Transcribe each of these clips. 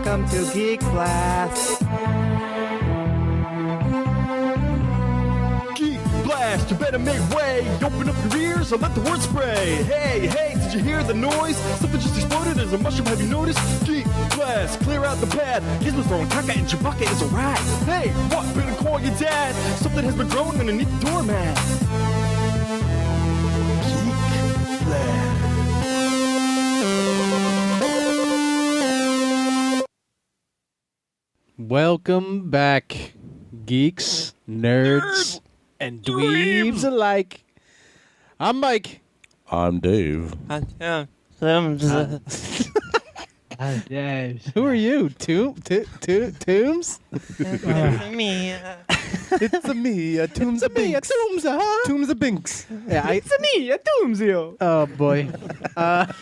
Welcome to Geek Blast. Geek Blast, you better make way. Open up your ears and let the word spray. Hey, hey, did you hear the noise? Something just exploded as a mushroom, have you noticed? Geek Blast, clear out the pad. Gizmo's throwing caca and Chewbacca is a rat. Hey, what, better call your dad. Something has been growing underneath the doormat. Geek Blast. Welcome back, geeks, nerds, and dweebs alike. I'm Mike. I'm Dave. Who are you? Tombs? Me. It's a me, Tombs a Binks. Tombs, huh? Tombs a Binks. Yeah, It's me, a Doomsio. oh boy. That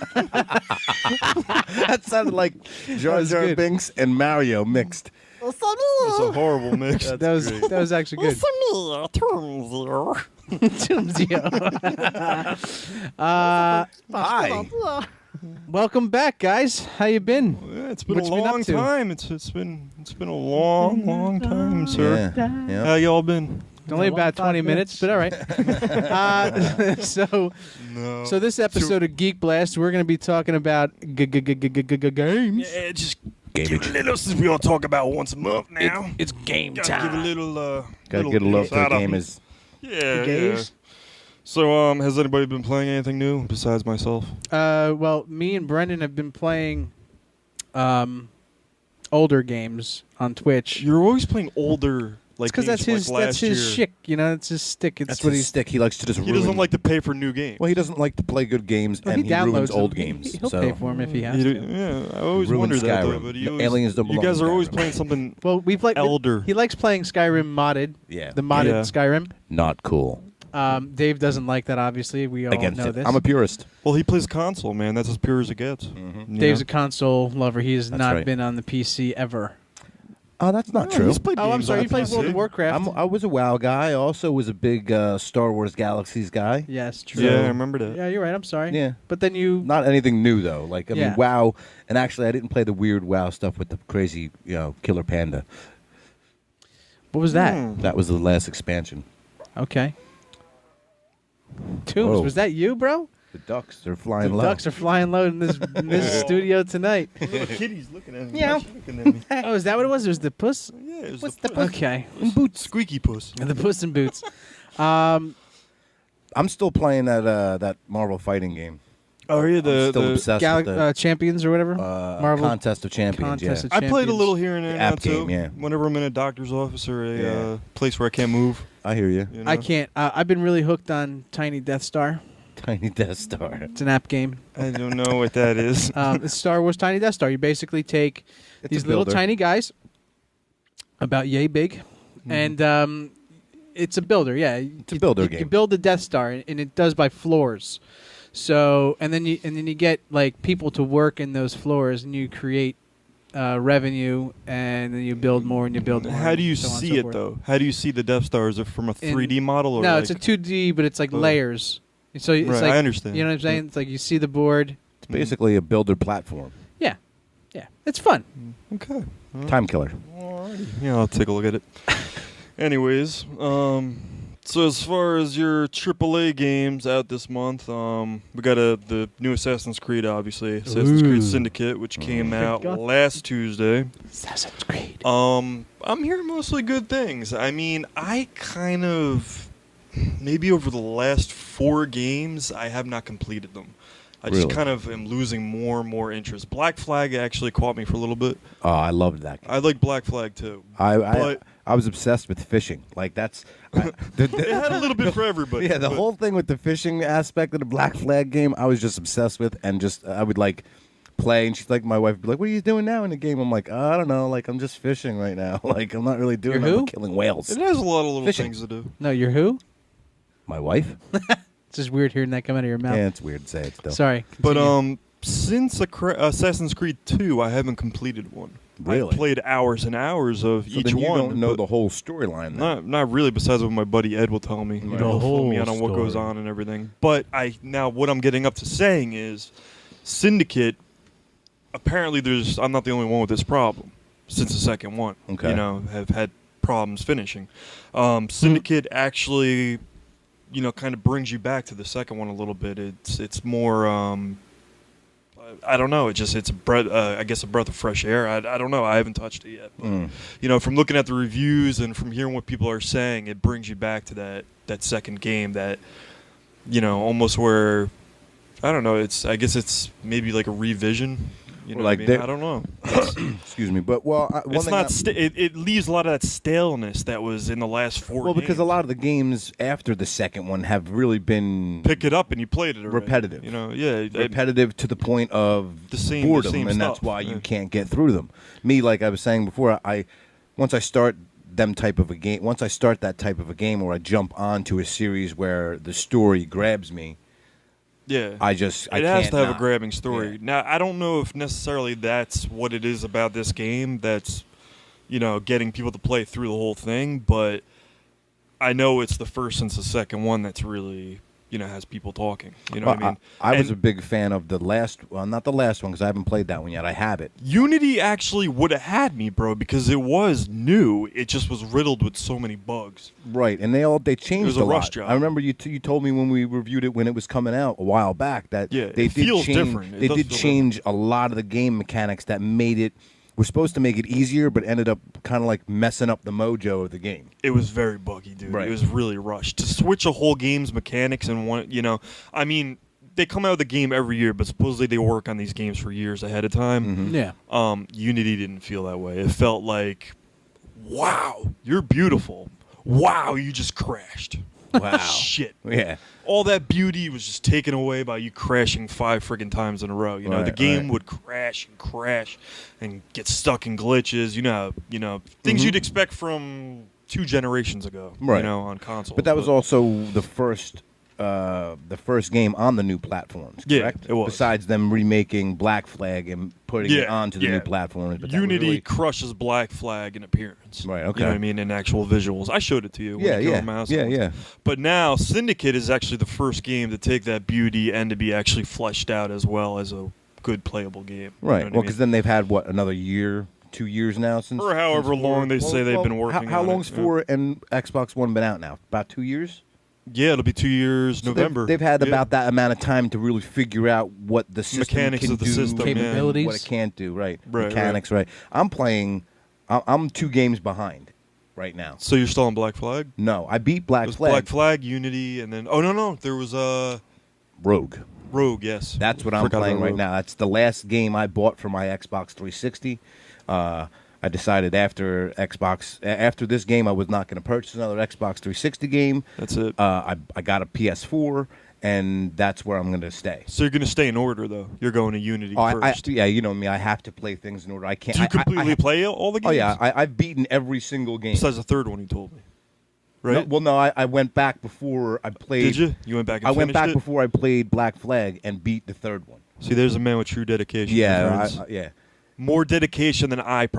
sounded like Jar was Jar good. Binks and Mario mixed. That's a horrible mix. That was actually good. Hi. Welcome back, guys. How you been? Yeah, it's been What a you been up long to? time. It's been a long time, sir. Yeah. How y'all been? Only about 20 minutes, but all right. So this episode of Geek Blast, we're going to be talking about games. Yeah, just Game give a little since we all talk about once a month now. It's game Gotta give a little Gotta get a love for the shout out. game is Yeah. games? So has anybody been playing anything new besides myself? Well, me and Brendan have been playing older games on Twitch. You're always playing older like Because games that's from, his like, that's last his year. shtick, you know. It's his stick. It's that's what his he's. stick. He likes to just He ruin. doesn't like to pay for new games. Well, he doesn't like to play good games, Well, and he ruins downloads old them. games. He'll so pay for him if he has You to. do- yeah, I always Ruined wondered that though. Skyrim. But The you always, aliens don't you belong guys in are always Skyrim. playing something Well, we play. elder. He likes playing Skyrim modded. Yeah. The modded Yeah. Skyrim. not cool. Dave doesn't like that. Obviously, we all Against know it. this. I'm a purist. Well, he plays console, man. That's as pure as it gets. You Dave's know? a console lover. He has That's not right. been on the PC ever. Oh, that's not Yeah, true. he's played Oh, I'm games sorry. on You played PC. World of Warcraft. I was a WoW guy. I also was a big Star Wars Galaxies guy. Yes, true. Yeah, I remember that. Yeah, you're right. I'm sorry. Yeah. But then you. Not anything new though. Like I Yeah. mean, WoW, and actually, I didn't play the weird WoW stuff with the crazy, killer panda. What was that? That was the last expansion. Okay. Tombs, Whoa. was that you, bro? The ducks are The flying low. ducks are flying low in this studio tonight. Little kitty's looking at me. Yeah. She's looking at me. Oh, is that what it was? It was the puss? Yeah, it was What's the the puss. Okay. in boots. Squeaky puss. The puss in boots. I'm still playing that Marvel fighting game. Oh, yeah, I'm still obsessed with the Champions or whatever? Marvel Contest of Champions. Contest Yeah. of I played a Champions. little here and there The now, app too. game, yeah. Whenever I'm in a doctor's office or a Yeah. place where I can't move. I hear you. You know? I can't. I've been really hooked on Tiny Death Star. Tiny Death Star. It's an app game. I don't know what that is. It's Star Wars Tiny Death Star. You basically take It's these a little builder. tiny guys, about yay big, and it's a builder. Yeah, it's a builder You game. build the Death Star, and it does by floors. So, and then you get like people to work in those floors, and you create revenue, and then you build more, and you build more. How do you and so on and see so it, forth. though? How do you see the Death Star? Is it from a 3D model? Or No, like, it's a 2D, but it's like Oh. layers. So it's Right, like I understand. You know what I'm saying? It's like you see the board. It's basically a builder platform. Yeah, yeah, it's fun. Okay. Time killer. Alrighty. Yeah, I'll take a look at it. Anyways, so as far as your AAA games out this month, we got the new Assassin's Creed, obviously. Assassin's Ooh. Creed Syndicate, which came out God. last Tuesday. Assassin's Creed. I'm hearing mostly good things. I mean, I kind of, maybe over the last 4 games, I have not completed them. I just Really? kind of am losing more and more interest. Black Flag actually caught me for a little bit. Oh, I loved that game. I like Black Flag too. I was obsessed with fishing. Like that's It had a little bit for everybody. yeah. The but- whole thing with the fishing aspect of the Black Flag game, I was just obsessed with, and just I would like play, and she's like, my wife would be like, "What are you doing now in the game?" I'm like, I don't know. Like I'm just fishing right now. Like I'm not really doing. You're who? I'm killing whales. It has a lot of little Fishing. things to do. No, you're who? My wife. It's just weird hearing that come out of your mouth. Yeah, it's weird to say it still. Sorry. But continue. since Assassin's Creed 2, I haven't completed one. Really? I played hours and hours of So each then you one. don't know but the whole storyline. Then. not really. Besides what my buddy Ed will tell me. Right. He'll The fill me whole in on what goes story. on and everything. But now what I'm getting up to saying is, Syndicate apparently I'm not the only one with this problem since the second one. Okay. You know, have had problems finishing. Syndicate actually, you know, kind of brings you back to the second one a little bit. It's more, I don't know. It's a breath, I guess a breath of fresh air. I don't know. I haven't touched it yet. But, you know, from looking at the reviews and from hearing what people are saying, it brings you back to that second game that, you know, almost where, I don't know. I guess it's maybe like a revision. You know Like what I mean? I don't know. Excuse me, but one It's thing not. It leaves a lot of that staleness that was in the last four. well, because a lot of the games after the second one have really been pick it up and you played it already. repetitive. You know, yeah, repetitive to the point of The same boredom, and that's stuff, why yeah. you can't get through them. Me, like I was saying before, once I start that type of a game, or I jump onto a series where the story grabs me. Yeah, I it can't has to have not. a grabbing story. Yeah. Now, I don't know if necessarily that's what it is about this game that's, you know, getting people to play through the whole thing, but I know it's the first since the second one that's really, you know, has people talking. You know what I mean? I was And a big fan of the last, well, not the last one because I haven't played that one yet. I have it. Unity actually would have had me, bro, because it was new. It just was riddled with so many bugs. Right, and they changed was a a lot. rush job. I remember you told me when we reviewed it when it was coming out a while back that Yeah, they it did feels change, different. It They does did feel change a lot of the game mechanics that were supposed to make it easier, but ended up kind of like messing up the mojo of the game. It was very buggy, dude. Right. It was really rushed. To switch a whole game's mechanics in one, you know, I mean, they come out with the game every year, but supposedly they work on these games for years ahead of time. Yeah. Unity didn't feel that way. It felt like, wow, you're beautiful. Wow, you just crashed. Wow. Shit. Yeah. All that beauty was just taken away by you crashing 5 friggin' times in a row. You know, Right, the game right. would crash and get stuck in glitches. You know, things you'd expect from 2 generations ago. Right. You know, on consoles. But that was also the first game on the new platforms, Yeah, correct? it was. Besides them remaking Black Flag and putting it onto the new platforms. But that was Unity really- crushes Black Flag in appearance. Right, okay. You know what I mean? In actual visuals. I showed it to you. When Yeah, you came yeah, over my house yeah, once. yeah. But now, Syndicate is actually the first game to take that beauty and to be actually fleshed out as well as a good playable game. You Right. know what I Well, mean? because then they've had, another year, 2 years now since. Or however since long they say they've been Well, working How on long's it, 4 and Xbox One been out now? About 2 years? Yeah, it'll be 2 years, So November. They've had Yeah. about that amount of time to really figure out what the system Mechanics can of the do, system, yeah. and Capabilities. what it can't do. Right. Right, Mechanics. Right. I'm 2 games behind right now. So you're still on Black Flag? No, I beat It Black was Flag. Black Flag, Unity, and then... Oh, no. There was Rogue. Rogue, yes. That's what I'm Forgot playing about right Rogue. now. That's the last game I bought for my Xbox 360. I decided after this game, I was not going to purchase another Xbox 360 game. That's it. I got a PS4, and that's where I'm going to stay. So you're going to stay in order, though. You're going to Unity first. Yeah, you know me. I have to play things in order. I can't. Do you I- completely play all the games? Oh yeah, I've beaten every single game. Besides the third one you told me. Right? No, I went back before I played. Did you? You went back and I went finished back it? before I played Black Flag and beat the third one. See, there's a man with true dedication. Yeah, my friends. yeah. More dedication than I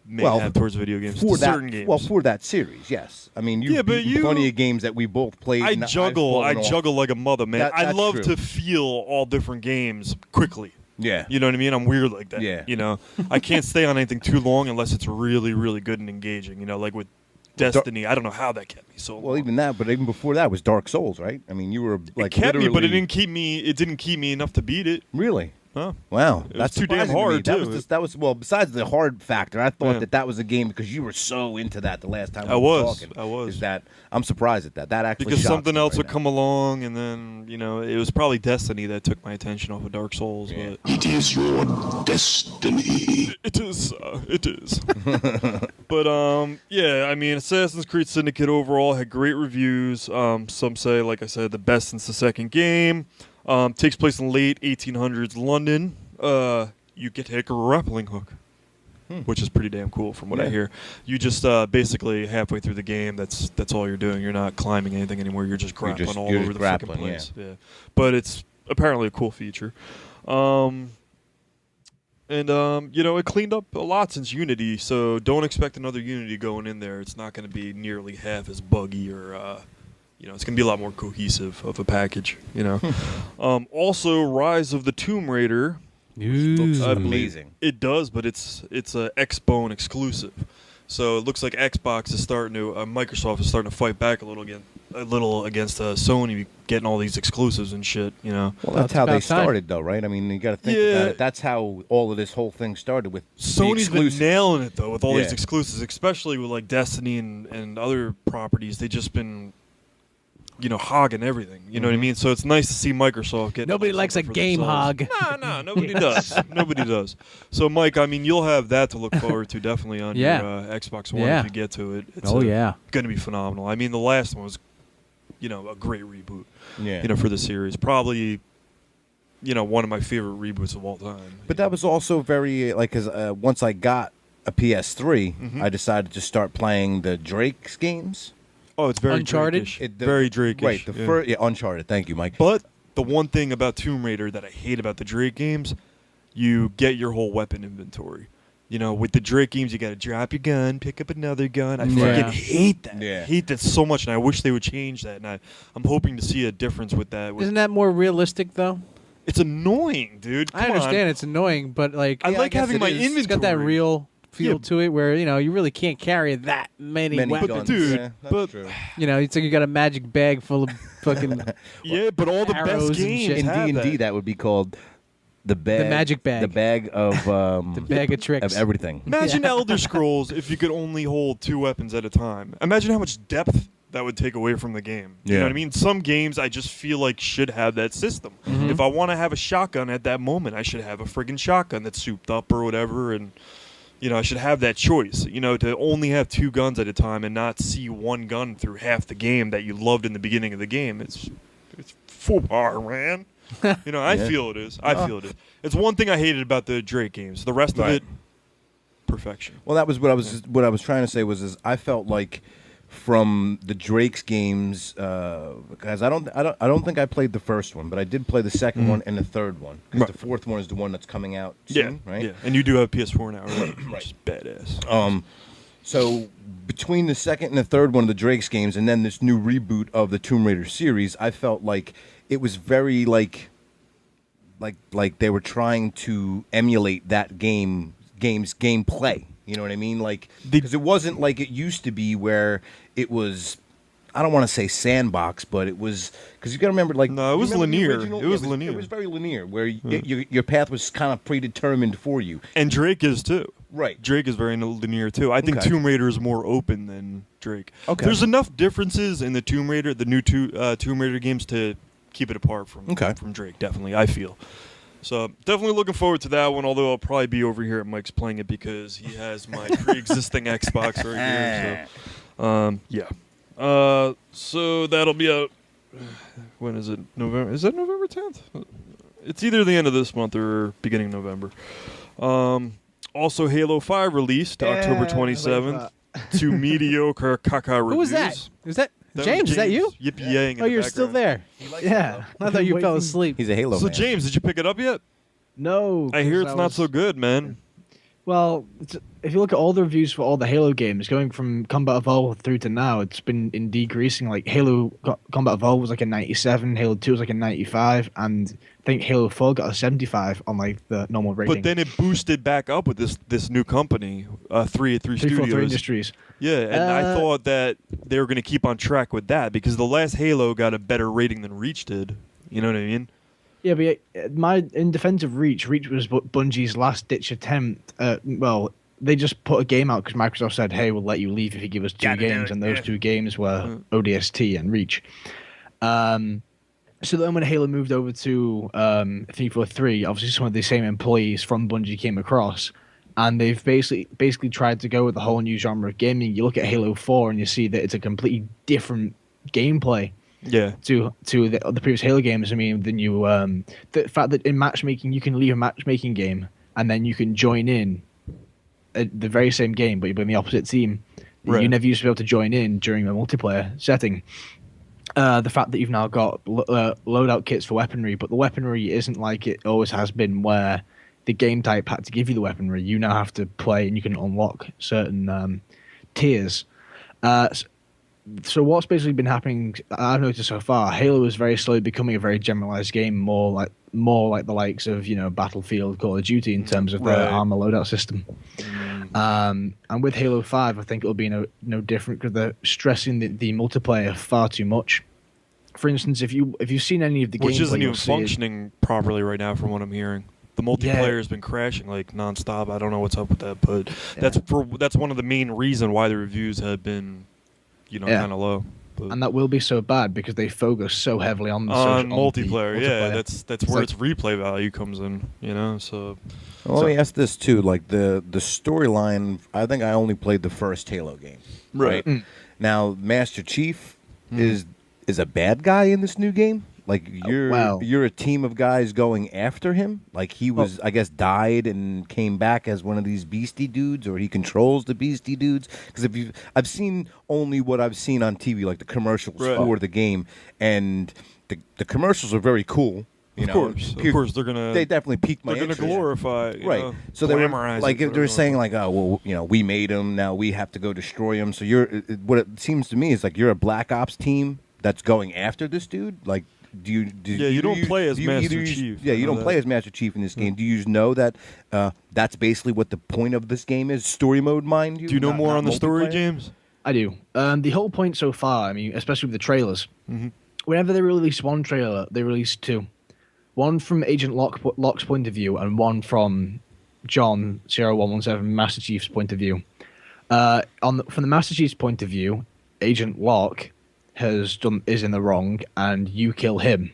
may Well, have towards video games. For to that, certain games. well, for that series, yes. I mean, Yeah, but you- plenty of games that we both played. I and I've juggle fallen off. like a mother, man. I That's love true. to feel all different games quickly. Yeah. You know what I mean? I'm weird like that. Yeah. You know, I can't stay on anything too long unless it's really, really good and engaging. You know, like with Destiny, I don't know how that kept me so long. Well, even before that was Dark Souls, right? I mean, you were like it kept me, but it literally- didn't keep me enough to beat it. Really. Huh? Wow, was that's too damn surprising to me. hard, That too. was that was well. Besides the hard factor, I thought Yeah. that was a game because you were so into that the last time I we were was. talking. I was. Is that I'm surprised at that. That actually Because shocks something me else right would now. come along, and then, you know, it was probably Destiny that took my attention off of Dark Souls. Yeah. But It is your destiny. it is. It is. But, yeah, I mean, Assassin's Creed Syndicate overall had great reviews. Some say, like I said, the best since the second game. Takes place in late 1800s London. You get to take a grappling hook, which is pretty damn cool from what I Yeah. hear. You just basically halfway through the game, that's all you're doing. You're not climbing anything anymore. You're just grappling all you're over just the fucking grappling, place. Yeah. But it's apparently a cool feature. You know, it cleaned up a lot since Unity, so don't expect another Unity going in there. It's not going to be nearly half as buggy or, you know, it's going to be a lot more cohesive of a package, you know. Also, Rise of the Tomb Raider Looks I believe amazing. it does, but it's a Xbone exclusive. So it looks like Xbox is starting to, Microsoft is starting to fight back a little against Sony getting all these exclusives and shit. You know, Well, Well, that's how it's they about time. started, though, right? I mean, you got to think Yeah. about it. That's how all of this whole thing started with the Sony's been exclusives. nailing it though with all Yeah. these exclusives, especially with like Destiny and other properties. They just been, hogging everything. You know what I mean? So it's nice to see Microsoft get. Nobody likes a game hog. No, nobody does. Nobody does. So, Mike, I mean, you'll have that to look forward to definitely on Yeah. your Xbox One Yeah. if you get to it. It's Yeah. going to be phenomenal. I mean, the last one was, a great reboot. Yeah. For the series, probably, one of my favorite reboots of all time. But that was also very, like, because once I got a PS3, I decided to start playing the Drake's games. Oh, it's very Uncharted? Drake-ish. Very Drake-ish. Right, Uncharted. Thank you, Mike. But the one thing about Tomb Raider that I hate about the Drake games, you get your whole weapon inventory. With the Drake games, you got to drop your gun, pick up another gun. I Yeah. fucking hate that. Yeah. I hate that so much, and I wish they would change that. And I'm hoping to see a difference with that. Isn't that more realistic though? It's annoying, dude. I Come understand on. it's annoying, but like I Yeah, I like guess having it my is. inventory. it's got that real feel Yeah. to it where you really can't carry that many weapons. guns. dude, Yeah, that's but- true. It's like you got a magic bag full of fucking Yeah, but all the arrows best and games shit. In have D&D, that. that would be called the bag. magic bag. The bag of the bag of tricks. of everything. Imagine Elder Scrolls if you could only hold 2 weapons at a time. Imagine how much depth that would take away from the game. You know Yeah. what I mean? Some games I just feel like should have that system. Mm-hmm. If I want to have a shotgun at that moment, I should have a friggin' shotgun that's souped up or whatever, and I should have that choice. To only have 2 guns at a time and not see one gun through half the game that you loved in the beginning of the game. It's full power, man. I Yeah. feel it is. I feel it is. It's one thing I hated about the Drake games. The rest of Right. it, perfection. Well, that was what I was trying to say was I felt like from the Drake's games, guys. I don't think I played the first one, but I did play the second one and the third one. 'Cause Right. the fourth one is the one that's coming out soon, right? Yeah, and you do have PS4 now, right? Which is badass. So between the second and the third one of the Drake's games, and then this new reboot of the Tomb Raider series, I felt like it was very like they were trying to emulate that game's gameplay. You know what I mean? Like, because it wasn't like it used to be where it was. I don't want to say sandbox, but it was because you got to remember, like, No, it was you remember the linear. original? It was It linear. was very linear, where your path was kind of predetermined for you. And Drake is too. Right. Drake is very linear too. I think Okay. Tomb Raider is more open than Drake. Okay. There's enough differences in the Tomb Raider, the new Tomb Raider games, to keep it apart from Drake. Definitely, I feel. So definitely looking forward to that one. Although I'll probably be over here at Mike's playing it because he has my pre-existing Xbox right here. So, yeah. So that'll be out. When is it? November? Is that November 10th? It's either the end of this month or beginning of November. Also, Halo 5 released October 27th to mediocre caca reviews. Who was that? Is that That was James? Is that you? Yippee-yaying in Oh, the you're still background. there. Yeah. I thought you fell Waiting. asleep. He's a Halo So, man. James, did you pick it up yet? No. I hear 'cause it's not so good, man. Well, if you look at all the reviews for all the Halo games, going from Combat Evolved through to now, it's been in decreasing. Like Halo Combat Evolved was like a 97, Halo 2 was like a 95, and I think Halo 4 got a 75 on like the normal rating. But then it boosted back up with this new company, 383 343 Studios. Industries. Yeah, and I thought that they were going to keep on track with that because the last Halo got a better rating than Reach did. You know what I mean? Yeah, but in defense of Reach was Bungie's last ditch attempt. Well, they just put a game out because Microsoft said, "Hey, we'll let you leave if you give us 2 games," and those 2 games were ODST and Reach. So then when Halo moved over to 343, obviously some of the same employees from Bungie came across, and they've basically tried to go with a whole new genre of gaming. You look at Halo 4 and you see that it's a completely different gameplay Yeah. to the previous Halo games. I mean, the fact that in matchmaking you can leave a matchmaking game and then you can join in the very same game, but you're in the opposite team. Right. You never used to be able to join in during a multiplayer setting. The fact that you've now got loadout kits for weaponry, but the weaponry isn't like it always has been, where the game type had to give you the weaponry. You now have to play and you can unlock certain tiers. So what's basically been happening, I've noticed so far, Halo is very slowly becoming a very generalized game, more like more like the likes of Battlefield, Call of Duty in terms of their Right. armor loadout system. And with Halo 5, I think it'll be no different because they're stressing the multiplayer far too much. For instance, if you've seen any of the games, Which isn't even functioning properly right now, from what I'm hearing. The multiplayer has been crashing like nonstop. I don't know what's up with that, but that's one of the main reason why the reviews have been, kind of low. But and that will be so bad because they focus so heavily on the multiplayer. Yeah, multiplayer. that's where its replay value comes in. So. Well, let me ask this too: like the storyline. I think I only played the first Halo game. Right. Now, Master Chief is a bad guy in this new game. Like you're a team of guys going after him. Like he was, I guess, died and came back as one of these beastie dudes, or he controls the beastie dudes. Because I've seen only what I've seen on TV, like the commercials for the game, and the commercials are very cool. Of course, they definitely piqued my interest. They're gonna glorify, So they were glamorize like it, they're saying like, oh well, we made him, now we have to go destroy him. So what it seems to me is like you're a Black Ops team that's going after this dude. Like, you don't play as Master Chief. Yeah, you don't play as Master Chief in this game. Do you know that that's basically what the point of this game is? Story mode, mind you. Do you know more on the story, James? I do. The whole point so far, I mean, especially with the trailers, whenever they release one trailer, they release two. One from Agent Locke's point of view, and one from John 0117 Master Chief's point of view. From the Master Chief's point of view, Agent Locke is in the wrong, and you kill him.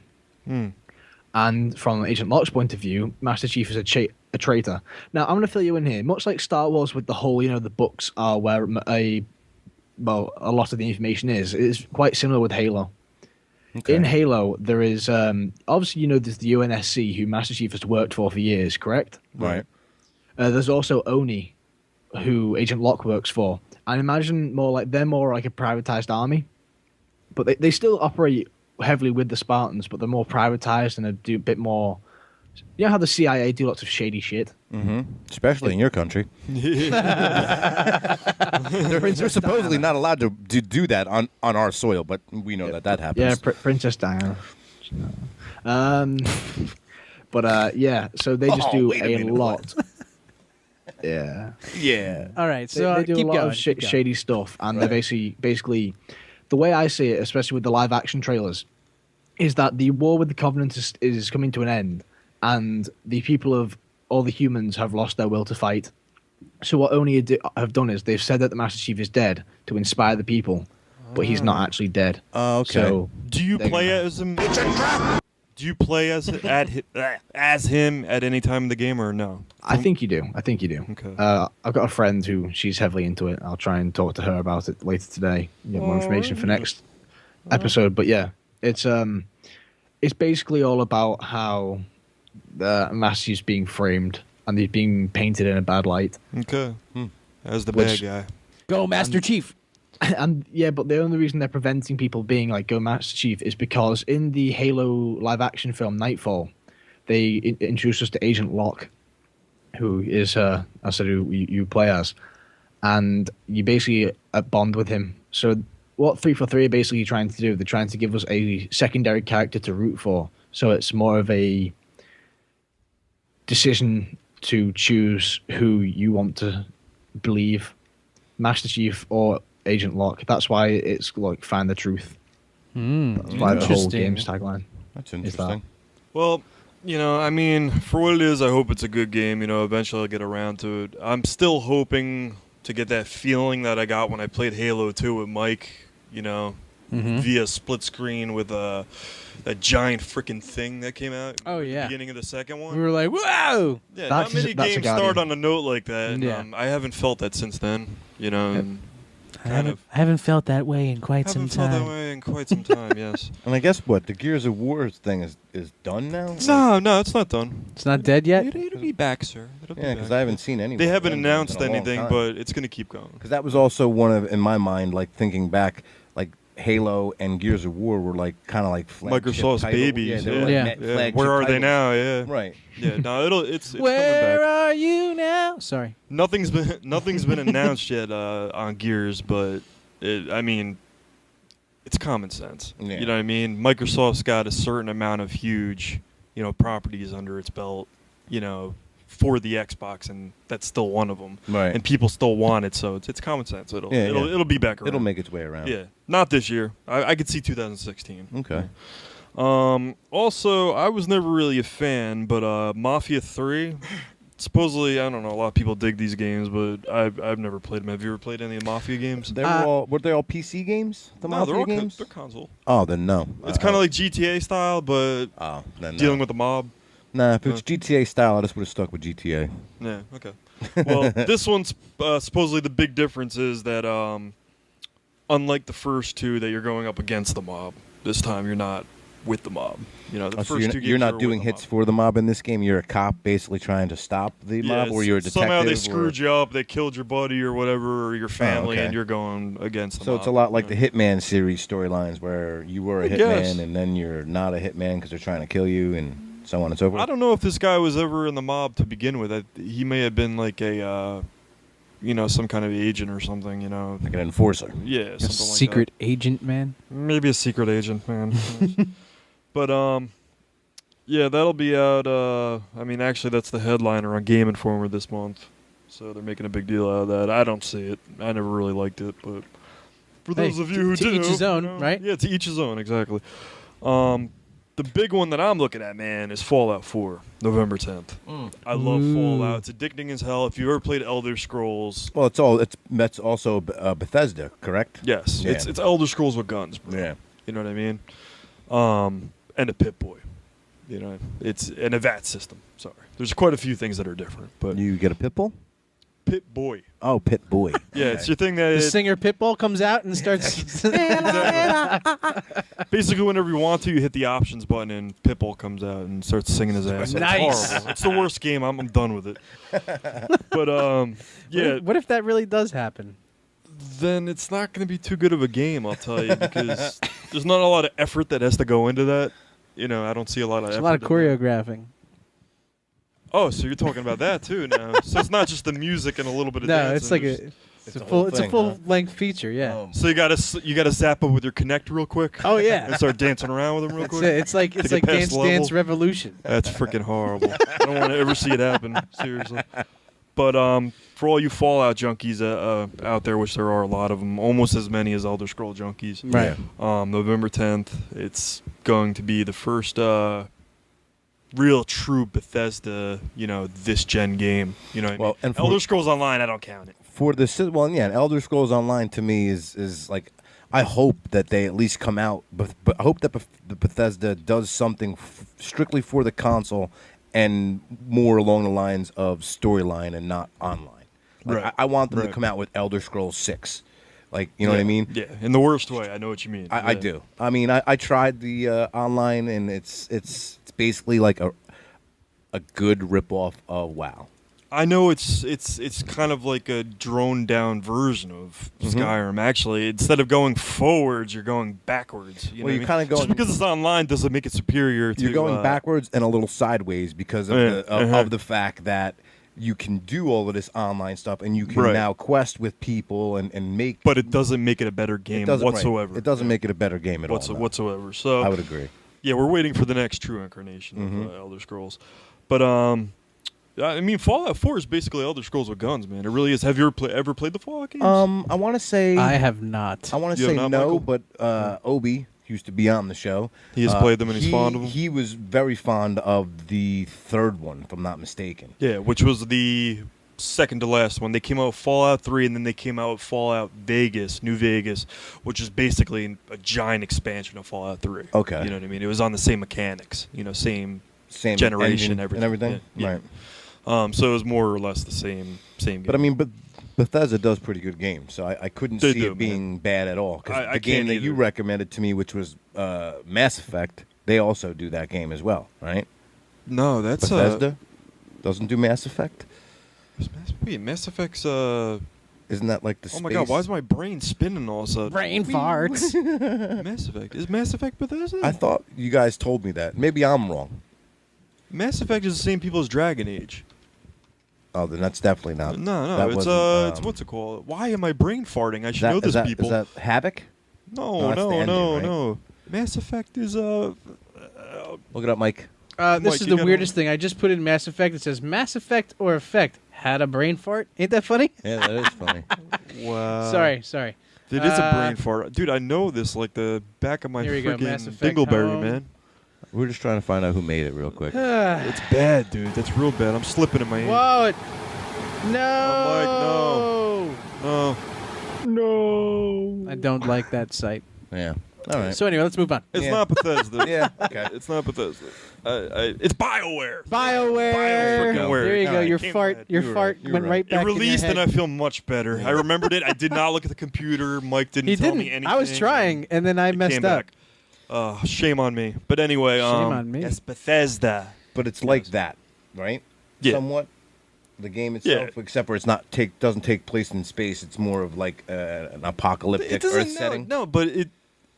And from Agent Locke's point of view, Master Chief is a traitor. Now, I'm going to fill you in here. Much like Star Wars with the whole, the books are where a lot of the information is. It's quite similar with Halo. Okay. In Halo, there is, obviously, there's the UNSC, who Master Chief has worked for years, correct? Right. There's also ONI, who Agent Locke works for. I imagine they're more like a privatized army. But they still operate heavily with the Spartans, but they're more privatized and they do a bit more. You know how the CIA do lots of shady shit? Especially in your country. They're supposedly not allowed to do that on our soil, but we know that happens. Yeah, Princess Diana. So they just do a lot. Yeah. All right, so they do keep a lot going, of shady stuff, and they basically, the way I see it, especially with the live action trailers, is that the war with the Covenant is coming to an end, and the people of all the humans have lost their will to fight. So what Oni have done is they've said that the Master Chief is dead to inspire the people, but he's not actually dead. Oh, okay. So do you play as him? Do you play as him at any time in the game, or no? I think you do. Okay. I've got a friend who she's heavily into it. I'll try and talk to her about it later today. Get more information for next episode. But yeah, it's basically all about how the Master Chief's being framed and he's being painted in a bad light. Okay. As the bad guy. Go Master Chief. And yeah, but the only reason they're preventing people being like Go Master Chief is because in the Halo live action film Nightfall, they introduced us to Agent Locke, who is I said who you play as, and you basically bond with him. So what 343 are basically trying to do, they're trying to give us a secondary character to root for. So it's more of a decision to choose who you want to believe, Master Chief or Agent Locke. That's why it's like find the truth. That's why the whole game's tagline. That's interesting. Well, I mean, for what it is, I hope it's a good game. Eventually I'll get around to it. I'm still hoping to get that feeling that I got when I played Halo 2 with Mike, via split screen with that giant freaking thing that came out at the beginning of the second one. We were like, whoa! Yeah, not many games start on a note like that. Yeah. I haven't felt that since then, and I haven't felt that way in quite some felt that time. way in quite some time, yes. And I guess what the Gears of War thing is done now. No, it's not done. It's not dead yet? It'll be back, sir. It'll be Yeah, because back. I haven't seen any. They haven't announced anything, but it's going to keep going. Because that was also one of, in my mind, like thinking back, like Halo and Gears of War were like kind of like flagship Microsoft's title. babies. Yeah, they were Yeah. like Yeah. flagship Where are they titles. now? Yeah. Right. Yeah. No, it's Where coming back. are you now? Sorry. Nothing's been announced yet on Gears, but it's common sense. Yeah. You know what I mean? Microsoft's got a certain amount of huge properties under its belt, for the Xbox, and that's still one of them. Right. And people still want it, so it's common sense. It'll be back around. It'll make its way around. Yeah, not this year. I could see 2016. Okay. Also, I was never really a fan, but Mafia 3. Supposedly, I don't know. A lot of people dig these games, but I've never played them. Have you ever played any of the Mafia games? Were they all PC games? The No, Mafia they're games? they're console. Oh, then no. It's kind of like GTA style, but then dealing no. with the mob. Nah, if it's GTA style, I just would have stuck with GTA. Yeah, okay. Well, this one's supposedly the big difference is that unlike the first two, that you're going up against the mob. This time, you're not with the mob. The So first you're, two games you're not were doing with the hits mob. for the mob in this game. You're a cop basically trying to stop the mob, or you're a detective. Somehow they screwed you up. They killed your buddy or whatever, or your family, okay. and you're going against the So mob. it's a lot like the Hitman series storylines, where you were a guess. hitman and then you're not a hitman because they're trying to kill you, and so on and so forth. I don't know if this guy was ever in the mob to begin with. He may have been like a, some kind of agent or something. Like an enforcer. Yeah, something Secret agent, man. like that. Maybe a secret agent, man. But yeah, that'll be out. Actually, that's the headliner on Game Informer this month, so they're making a big deal out of that. I don't see it. I never really liked it, but for those of you who to do, each his own, right? Yeah, to each his own, exactly. The big one that I'm looking at, man, is Fallout 4, November 10th. I love Fallout. It's addicting as hell. If you ever played Elder Scrolls, Well, that's also Bethesda, correct? yes, Yeah. it's Elder Scrolls with guns, bro. Yeah. You know what I mean? And a Pip-Boy. It's and a VAT system. Sorry, there's quite a few things that are different, but You get a pit bull? Pip-Boy. Oh, Pit Boy. Yeah, it's your thing that The singer Pitbull comes out and starts. basically whenever you want to, you hit the options button and Pitbull comes out and starts singing his ass. Nice. It's horrible. It's the worst game. I'm done with it. But yeah, What if that really does happen? then it's not going to be too good of a game, I'll tell you, because there's not a lot of effort that has to go into that. I don't see a lot of There's effort. a lot of in choreographing. Oh, so you're talking about that too now. So it's not just the music and a little bit of No, dancing. it's like There's- it's a a whole full thing, full length feature. Yeah. So you gotta zap up with your Kinect real quick. Oh yeah. And start dancing around with them real That's quick. it. It's like get past Dance the level. Dance Revolution. That's freaking horrible. I don't want to ever see it happen. Seriously. But for all you Fallout junkies out there, which there are a lot of them, almost as many as Elder Scroll junkies. Right. November 10th, it's going to be the first real true Bethesda, this gen game. What I mean? and for- Elder Scrolls Online, I don't count it. For the Elder Scrolls Online to me is like, I hope that they at least come out, but I hope that the Bethesda does something strictly for the console and more along the lines of storyline and not online. Like, Right. I want them Right. to come out with Elder Scrolls 6. Like, you know what I mean? Yeah, in the worst way. I know what you mean. I Yeah. do. I mean, I tried the online, and it's basically like a good ripoff of WoW. I know it's kind of like a droned down version of Skyrim. Actually, instead of going forwards, you're going backwards. You know you're what I mean? kinda going- Just because it's online doesn't make it superior. You're to, going backwards and a little sideways because of of the fact that you can do all of this online stuff, and you can Right. now quest with people and make. But it doesn't make it a better it game doesn't- right. whatsoever. It doesn't make it a better game at all. no. whatsoever. So I would agree. yeah, we're waiting for the next true incarnation of Elder Scrolls. But I mean, Fallout 4 is basically Elder Scrolls with guns, man. It really is. Have you ever played the Fallout games? I want to say I have not. I want to You have say not, no, Michael? but Obi used to be on the show. He has played them and he's fond of them? He was very fond of the third one, if I'm not mistaken. Yeah, which was the second to last one. They came out with Fallout 3, and then they came out with Fallout Vegas, New Vegas, which is basically a giant expansion of Fallout 3. Okay. You know what I mean? It was on the same mechanics, same Same generation, engine everything. and everything. Yeah, yeah. Right. So it was more or less the same game. But I mean, Bethesda does pretty good games, so I couldn't They see do, it being bad at all. I Because the game can't that you either. recommended to me, which was Mass Effect, they also do that game as well, right? no, that's Bethesda doesn't do Mass Effect. Wait, Mass Effect's. Isn't that like the Oh my god, why is my brain spinning all of a sudden? Brain farts. Mass Effect. Is Mass Effect Bethesda? I thought you guys told me that. Maybe I'm wrong. Mass Effect is the same people as Dragon Age. Oh, then that's definitely not. No, that it's wasn't, it's what's it called? Why am I brain farting? I should is that- know is this, that- people. Is that Havoc? No, that's the ending, right? no. Mass Effect is Look it up, Mike. This Mike, is you the got weirdest thing. I just put in Mass Effect. It says Mass Effect or Effect. Had a brain fart. Ain't that funny? Yeah, that is funny. Wow. Sorry. It is a brain fart. Dude, I know this like the back of my Here we go, Mass freaking Effect dingleberry, home. man. We're just trying to find out who made it real quick. It's bad, dude. That's real bad. I'm slipping in my hand. Whoa! Oh, No! No. I don't like that site. Yeah. All right. So anyway, let's move on. It's Yeah. not Bethesda. Yeah. Okay. It's not Bethesda. It's BioWare. BioWare. Bio-freaking-ware. There you go. Alright. Your Came fart. right. Your You were fart right. You went were right right. back. It released in and your I head. feel much better. I remembered it. I did not look at the computer. Mike didn't He tell didn't. me anything. I was trying, and then I It messed came up. back. Shame on me. But anyway, Shame on me. Yes, Bethesda. But it's like that, right? Yeah. Somewhat. The game itself, except for it's not doesn't take place in space. It's more of like an apocalyptic It Earth doesn't setting. No, but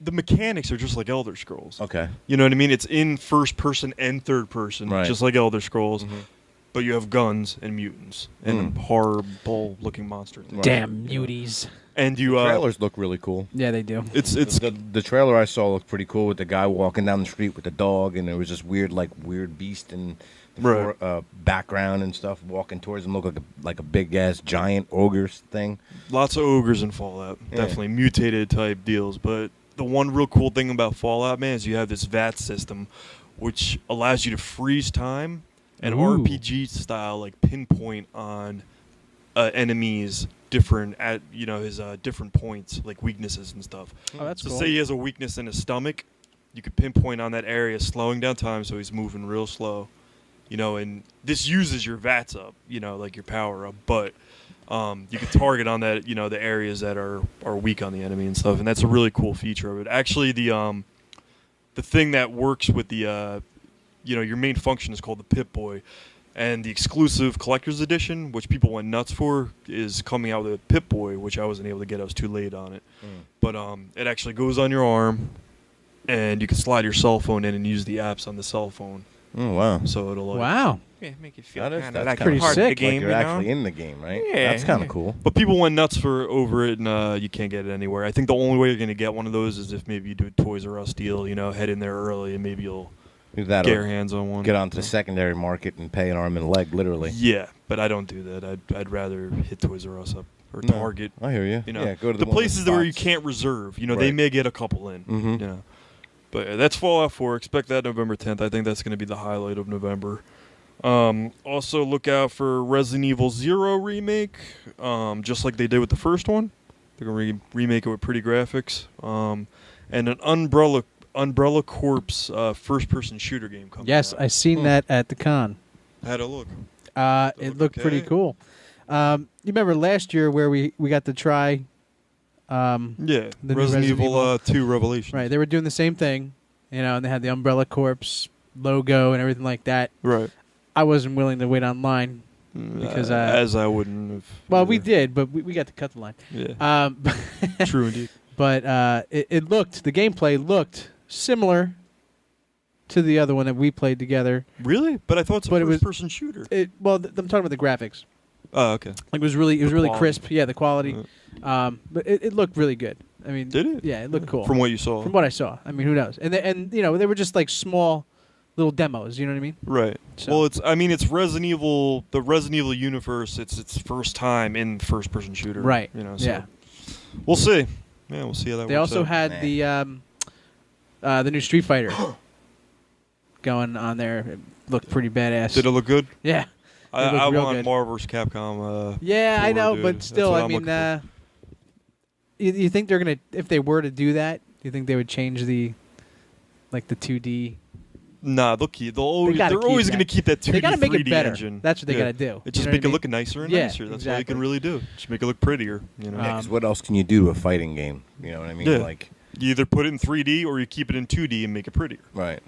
the mechanics are just like Elder Scrolls. Okay. You know what I mean? It's in first person and third person, Right. just like Elder Scrolls. But you have guns and mutants and horrible looking monsters. Right. Damn muties. And you Trailers look really cool. Yeah, they do. it's The trailer I saw looked pretty cool with the guy walking down the street with the dog, and there was this weird beast in the Right. background and stuff walking towards him. Looked like a big ass giant ogre thing. lots of ogres in Fallout. Yeah. Definitely mutated type deals. But the one real cool thing about Fallout, man, is you have this VAT system, which allows you to freeze time and Ooh. RPG style, like pinpoint on enemies different at his different points, like weaknesses and stuff. Oh, that's So cool. say he has a weakness in his stomach, you could pinpoint on that area, slowing down time so he's moving real slow. And this uses your VATs up, like your power up, but you can target on that, the areas that are weak on the enemy and stuff, and that's a really cool feature of it. Actually, the thing that works with the, your main function is called the Pip-Boy, and the exclusive collector's edition, which people went nuts for, is coming out with a Pip-Boy, which I wasn't able to get. I was too late on it. But it actually goes on your arm, and you can slide your cell phone in and use the apps on the cell phone. Oh wow! So it'll like, Wow. make you feel That is- kind that's of like pretty a part sick. of the game. Like you're you know? actually in the game, right? Yeah. That's kind of cool. But people went nuts over it, and you can't get it anywhere. I think the only way you're going to get one of those is if maybe you do a Toys R Us deal, head in there early, and maybe you'll Do that get or your hands on one. get onto the secondary market and pay an arm and a leg, literally. Yeah, but I don't do that. I'd rather hit Toys R Us up or No, Target. I hear you. Yeah, go to the one of places where you spots. can't reserve. They Right. may get a couple in. Mhm. But that's Fallout 4. Expect that November 10th. I think that's going to be the highlight of November. Also, look out for Resident Evil 0 remake, just like they did with the first one. They're going to remake it with pretty graphics. And an Umbrella Corps first-person shooter game coming Yes, out. I seen that at the con. Had a look. It looked pretty Okay. cool. You remember last year where we got to try? Yeah, The new Resident Evil Evil. 2 Revelation. Right, they were doing the same thing, and they had the Umbrella Corps logo and everything like that. Right. I wasn't willing to wait online because as I wouldn't have. well, we either. did, but we got to cut the line. Yeah. True indeed. But the gameplay looked similar to the other one that we played together. Really? But I thought it's a But it was- first-person shooter. I'm talking about the graphics. Oh, okay. Like it was really quality. crisp. Yeah, the quality. But it looked really good. I mean, Did it? Yeah, it looked cool. From what you saw. From what I saw. I mean, who knows? And they were just like small little demos. You know what I mean? Right. So- Well, it's Resident Evil, the Resident Evil universe. It's its first time in first-person shooter. Right. So Yeah. We'll see. Yeah, we'll see how that They works also out. had the new Street Fighter going on there. It looked pretty badass. Did it look good? Yeah. I looked real want good. Marvel vs. Capcom. Yeah, I 4, know, dude. but That's still, what I I'm mean, looking for. you think they're gonna, if they were to do that, do you think they would change the 2D? Nah, they'll always, gotta they're keep always that. going to keep that 2D, They gotta make it 3D better. engine. That's what they Yeah. gotta do. It just You know make what it I look mean? nicer and Yeah, nicer. That's all you exactly. can really do. Just make it look prettier. Yeah, 'cause what else can you do to a fighting game? You know what I mean? Yeah. Like, You either put it in 3D or you keep it in 2D and make it prettier. right.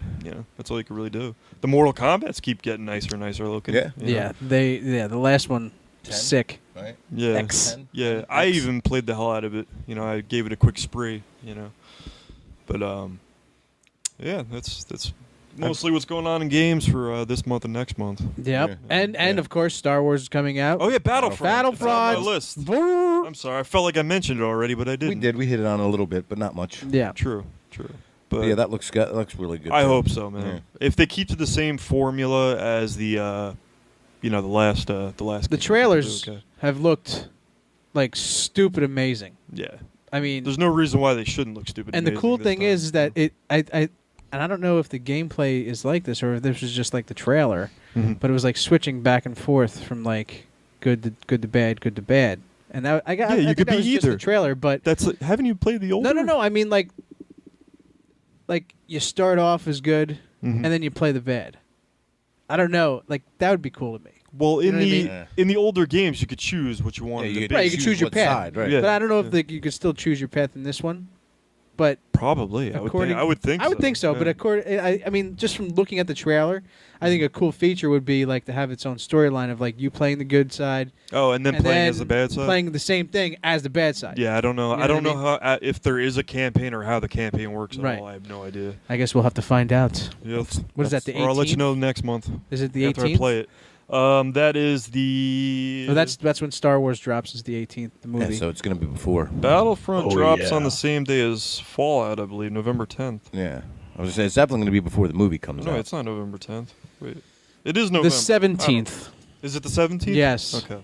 That's all you can really do. The Mortal Kombats keep getting nicer and nicer looking. Yeah. you know? Yeah, the last one, 10? sick. Right. Yeah. X. Yeah. I even played the hell out of it. I gave it a quick spray. But yeah, that's mostly what's going on in games for this month and next month. Yep. Yeah. And of course, Star Wars is coming out. Oh yeah, Battlefront. It's on Battlefront. my list. Brrr. I'm sorry. I felt like I mentioned it already, but I We didn't. did. We hit it on a little bit, but not much. Yeah. True. But Yeah, that looks really good. I too. hope so, man. If they keep to the same formula as the last The game, trailers okay. have looked like stupid amazing. Yeah. I mean, There's no reason why they shouldn't look stupid. and the amazing cool this thing time. is that and I don't know if the gameplay is like this or if this was just like the trailer, but it was like switching back and forth from like good to bad, good to bad. And I you think could that be was just either. the trailer, but haven't you played the older? no. I mean, like you start off as good, and then you play the bad. I don't know. Like that would be cool to me. Well, You know what I mean? in the older games, you could choose what you wanted to be. Right, you could choose your what path. side, right? Yeah. But I don't know if you could still choose your path in this one. But Probably. I would think I would think so. Yeah. But I mean, just from looking at the trailer, I think a cool feature would be like to have its own storyline of like you playing the good side. Oh, and then playing as the bad side. Playing the same thing as the bad side. Yeah, I don't know. You know I don't what know how if there is a campaign or how the campaign works at Right. all. I have no idea. I guess we'll have to find out. Yeah, What is that? The 18th? Or I'll let you know next month. Is it the after 18th? I play it. That is the. Oh, that's when Star Wars drops. Is the 18th? The movie. Yeah, so it's going to be before. Battlefront Oh, drops yeah. on the same day as Fallout, I believe, November 10th. Yeah. I was going to say, it's definitely going to be before the movie comes No, out. it's not November 10th. Wait, it is November. The 17th. Is it the 17th? Yes. Okay.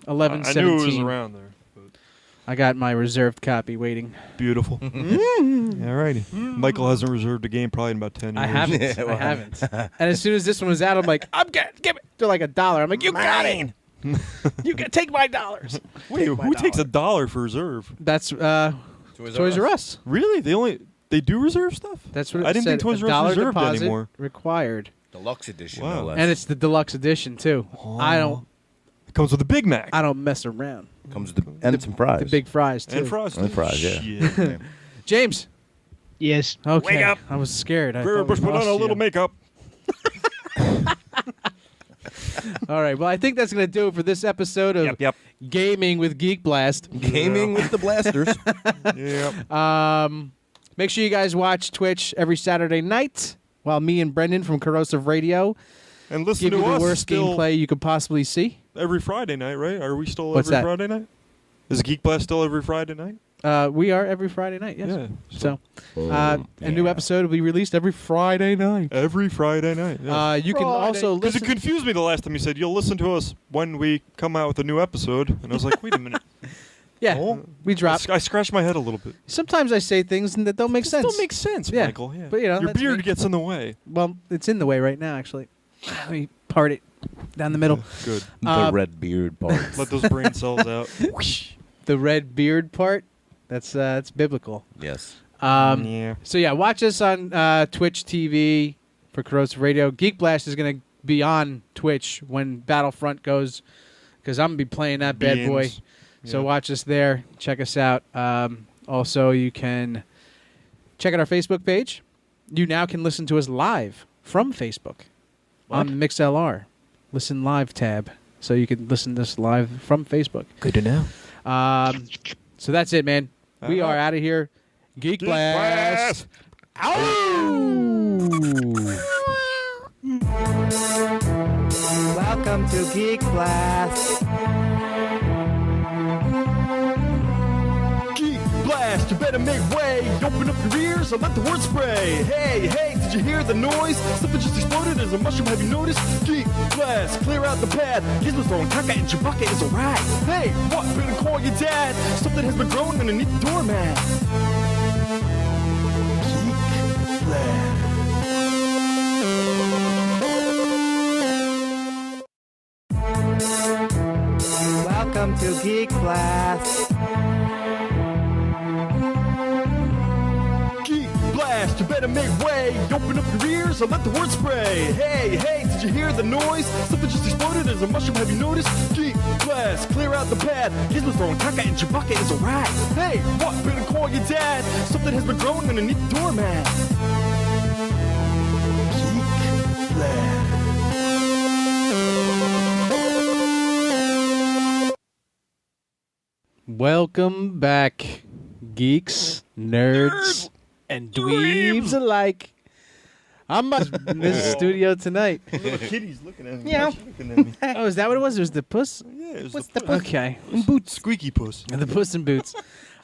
11, I 17. knew it was around there. But I got my reserved copy waiting. beautiful. Alrighty. Michael hasn't reserved a game probably in about 10 years. I haven't. Yeah, well, I haven't. And as soon as this one was out, I'm like, give it. They're like $1. I'm like, you got it. You can take my dollars. Wait, who takes $1 for reserve? That's Toys R Us. Really? They do reserve stuff? That's what it I didn't said. think Toys R Us $1 reserved deposit anymore. required. Deluxe edition, Wow. no less. And it's the deluxe edition too. I don't It comes with a Big Mac. mess around. Comes with and some fries. The big fries too. And fries. And fries, yeah. Shit. Yeah. James. Yes. Okay. Wake up. I was scared. I Very thought much we put on lost a you. little makeup. All right. Well, I think that's going to do it for this episode of Yep. Gaming with Geek Blast. Gaming with the blasters. Yep. Make sure you guys watch Twitch every Saturday night while me and Brendan from Corrosive Radio And listen give to you the us worst still gameplay you could possibly see. every Friday night, right? Are we still What's every that? Friday night? Is Geek Blast still every Friday night? We are every Friday night, yes. Yeah. So, a new episode will be released every Friday night. Every Friday night. Yeah. You can also Because it listen. confused me the last time you said you'll listen to us when we come out with a new episode, and I was like, wait a minute. Yeah, we drop. I scratched my head a little bit. Sometimes I say things that don't make sense. Still makes sense, Yeah. Michael. Yeah. But, you know, your that's beard me. gets in the way. Well, it's in the way right now, actually. Let me part it down the middle. Good. The red beard part. Let those brain cells out. The red beard part, that's biblical. Yes. Yeah. So yeah, watch us on Twitch TV for Corrosive Radio. Geek Blast is going to be on Twitch when Battlefront goes, because I'm going to be playing that bad boy. Beans. So Yeah. watch us there. Check us out. Also, you can check out our Facebook page. You now can listen to us live from Facebook on the MixLR. Listen live tab. So you can listen to us live from Facebook. Good to know. So that's it, man. We All are right. out of here. Geek, Geek Blast. Welcome to Geek Blast. Geek Blast, you better make way. Open up your ears and let the word spray. Hey, did you hear the noise? Something just exploded as a mushroom, have you noticed? Geek Blast, clear out the path. Gizmo's throwing caca and Chewbacca is alright. Hey, what? Better call your dad. Something has been growing underneath the doormat. Geek Blast. Welcome to Geek Blast. Geek Blast, you better make way. Open up your ears and let the word spray. Hey, did you hear the noise? Something just exploded as a mushroom, have you noticed? Geek Blast, clear out the path. Gizmo's throwing caca and Chewbacca is alright. Hey, what? Better call your dad. Something has been growing underneath the doormat. Geek Blast. Welcome back, geeks, nerds, and dweebs alike. I'm in this studio tonight. Little kitty's looking at me. Yeah. Looking at me. Oh, is that what it was? It was the puss? Yeah, it was What's the the puss? Okay. boots. Squeaky puss. The Puss in Boots.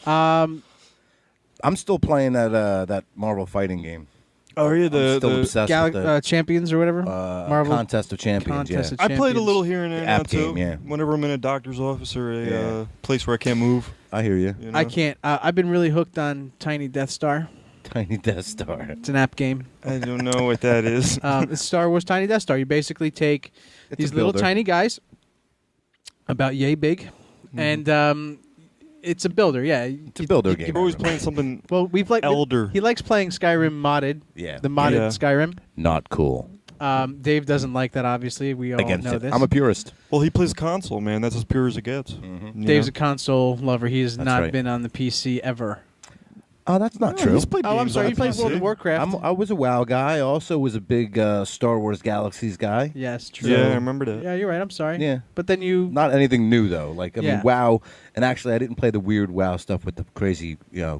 I I'm still playing that Marvel fighting game. Oh, yeah, I'm still obsessed with the Champions or whatever. Marvel Contest of Champions. Contest Yeah. of I played a Champions. little here and there The now app too. game, yeah. Whenever I'm in a doctor's office or a Yeah. place where I can't move. I hear you. You know? I can't. I've been really hooked on Tiny Death Star. Tiny Death Star. It's an app game. I don't know what that is. It's Star Wars Tiny Death Star. You basically take It's these a little builder. tiny guys, about yay big, and it's a builder. Yeah, It's a builder game. You're always playing something Well, we play. elder. He likes playing Skyrim modded. Yeah. The modded Yeah. Skyrim. Not cool. Dave doesn't like that. Obviously, we all Against know it. this. I'm a purist. Well, he plays console, man. That's as pure as it gets. You Dave's know? a console lover. He has That's not right. been on the PC ever. Oh, that's not true. He's played Oh, I'm games sorry. on He played PC. World of Warcraft. I was a WoW guy. I also was a big Star Wars Galaxies guy. Yes, true. Yeah, I remember that. Yeah, you're right. I'm sorry. Yeah. But then you. Not anything new though. Like I Yeah. mean, WoW. And actually, I didn't play the weird WoW stuff with the crazy,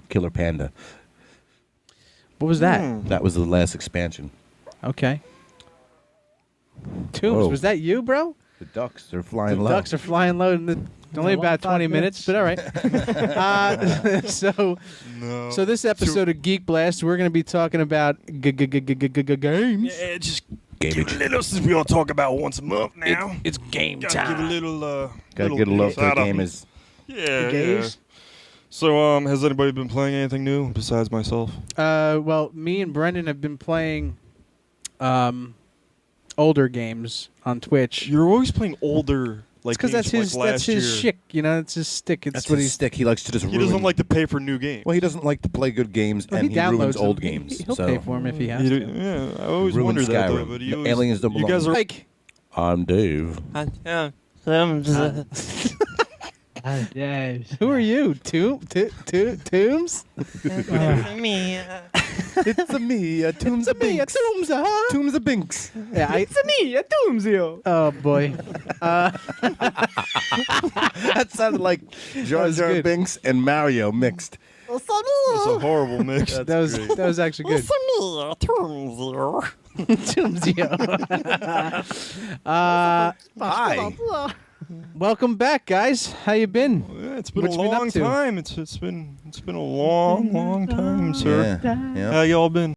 Killer Panda. What was that? That was the last expansion. Okay. Tombs, Whoa. was that you, bro? The ducks are flying The low. ducks are flying low. And only about 20 minutes, but all right. So No. this episode of Geek Blast, we're going to be talking about games. Yeah, just Gamage. give a little, since we don't talk about once a month now. It's game Gotta give a little, Gotta get a love for the shout out. game is. Yeah, gays. So, has anybody been playing anything new besides myself? Well, me and Brendan have been playing older games on Twitch. You're always playing older, like Because that's games his from, like, that's last his year. shtick, It's his stick. It's That's what his he's. stick. He likes to just He ruin. doesn't like to pay for new games. Well, he doesn't like to play good games, Well, and he downloads ruins them. old games. He'll so pay for him if he has You to. do- yeah, I always Ruined wondered that though. Skyrim. But The you always, aliens don't you belong. guys are Like, I'm Dave. Yeah. who are you? Tombs? It's a me, Tombs of Me, Binks. Tombs, huh? Tombs of Binks. Yeah, It's me, a Doomsday. oh boy. That sounded like Jar was Jar good. Binks and Mario mixed. That's a horrible mix. That was actually good. Hi. Welcome back, guys. How you been? Yeah, it's been What a you been up long to? time. It's been a long time, sir. Yeah. How y'all been?